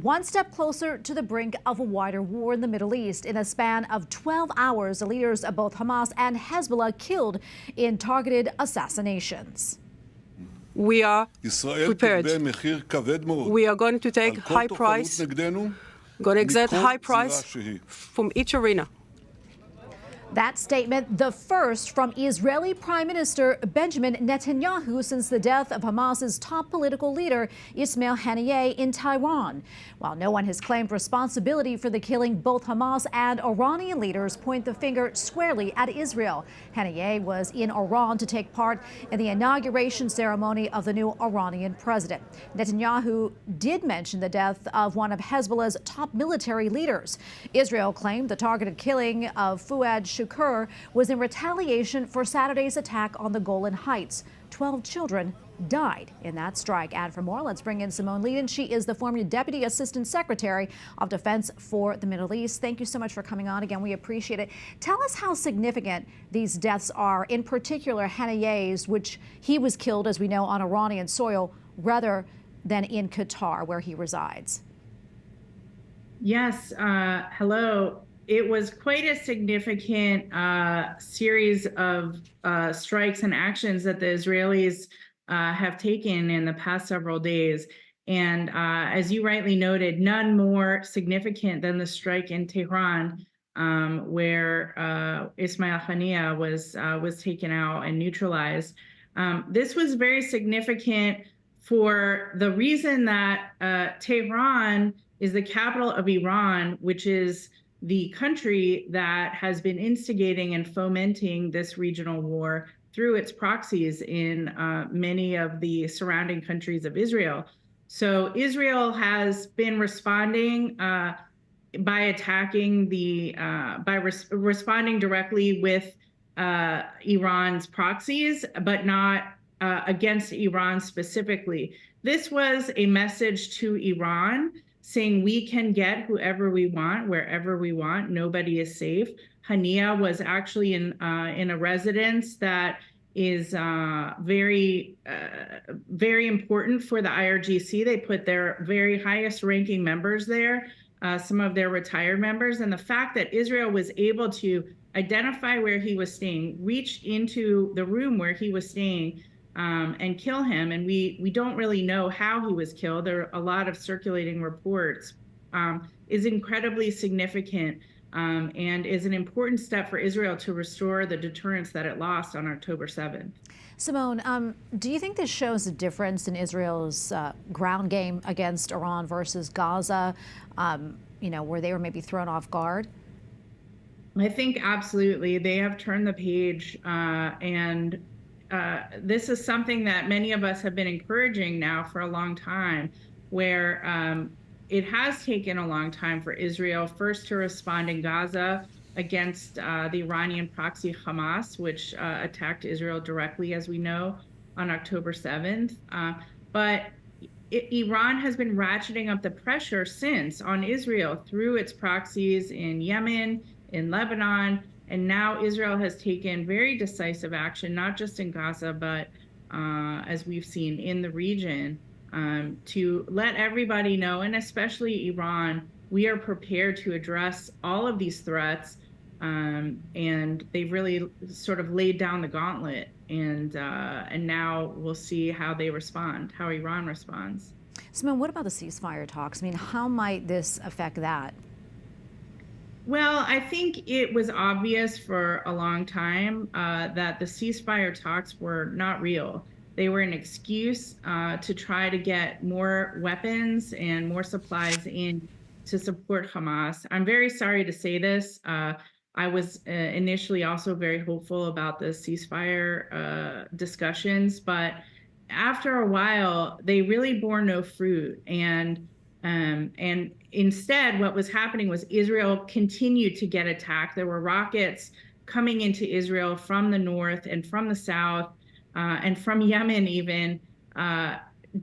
one step closer to the brink of a wider war in the Middle East. In a span of 12 hours, the leaders of both Hamas and Hezbollah killed in targeted assassinations. We are prepared. We are going to take high price, going to exert high price from each arena. That statement, the first from Israeli Prime Minister Benjamin Netanyahu since the death of Hamas's top political leader, Ismail Haniyeh, in Tehran. While no one has claimed responsibility for the killing, both Hamas and Iranian leaders point the finger squarely at Israel. Haniyeh was in Iran to take part in the inauguration ceremony of the new Iranian president. Netanyahu did mention the death of one of Hezbollah's top military leaders. Israel claimed the targeted killing of Fuad Shukr was in retaliation for Saturday's attack on the Golan Heights. 12 children died in that strike. And for more, let's bring in Simone Ledeen. She is the former Deputy Assistant Secretary of Defense for the Middle East. Thank you so much for coming on again. We appreciate it. Tell us how significant these deaths are, in particular Haniyeh's, which he was killed, as we know, on Iranian soil rather than in Qatar, where he resides. Yes. Hello. It was quite a significant series of strikes and actions that the Israelis have taken in the past several days. And as you rightly noted, none more significant than the strike in Tehran, where Ismail Haniyeh was taken out and neutralized. This was very significant for the reason that Tehran is the capital of Iran, which is the country that has been instigating and fomenting this regional war through its proxies in many of the surrounding countries of Israel. So Israel has been responding by attacking responding directly with Iran's proxies, but not against Iran specifically. This was a message to Iran saying we can get whoever we want, wherever we want. Nobody is safe. Haniyeh was actually in a residence that is very important for the IRGC. They put their very highest ranking members there, some of their retired members. And the fact that Israel was able to identify where he was staying, reach into the room where he was staying, and kill him. And we don't really know how he was killed. There are a lot of circulating reports, is incredibly significant and is an important step for Israel to restore the deterrence that it lost on October 7th. Simone, do you think this shows a difference in Israel's ground game against Iran versus Gaza, where they were maybe thrown off guard? I think absolutely. They have turned the page and this is something that many of us have been encouraging now for a long time, where it has taken a long time for Israel first to respond in Gaza against the Iranian proxy Hamas, which attacked Israel directly, as we know, on October 7th. But Iran has been ratcheting up the pressure since on Israel through its proxies in Yemen, in Lebanon. And now Israel has taken very decisive action, not just in Gaza, but as we've seen in the region, to let everybody know, and especially Iran, we are prepared to address all of these threats. And they've really sort of laid down the gauntlet. And now we'll see how they respond, how Iran responds. Simone, what about the ceasefire talks? I mean, how might this affect that? Well, I think it was obvious for a long time that the ceasefire talks were not real. They were an excuse to try to get more weapons and more supplies in to support Hamas. I'm very sorry to say this. I was initially also very hopeful about the ceasefire discussions, but after a while, they really bore no fruit. And instead, what was happening was Israel continued to get attacked. There were rockets coming into Israel from the north and from the south and from Yemen even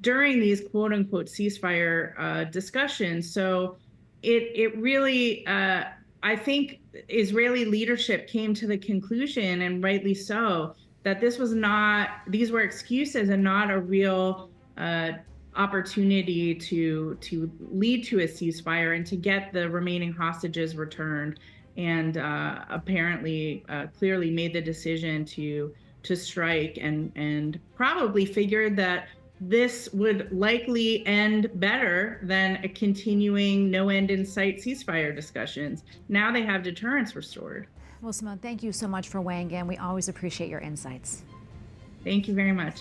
during these quote unquote ceasefire discussions. So it really, I think Israeli leadership came to the conclusion, and rightly so, that these were excuses and not a real opportunity to lead to a ceasefire and to get the remaining hostages returned, and apparently clearly made the decision to strike, and probably figured that this would likely end better than a continuing no end in sight ceasefire discussions. Now they have deterrence restored. Well, Simone, thank you so much for weighing in. We always appreciate your insights. Thank you very much.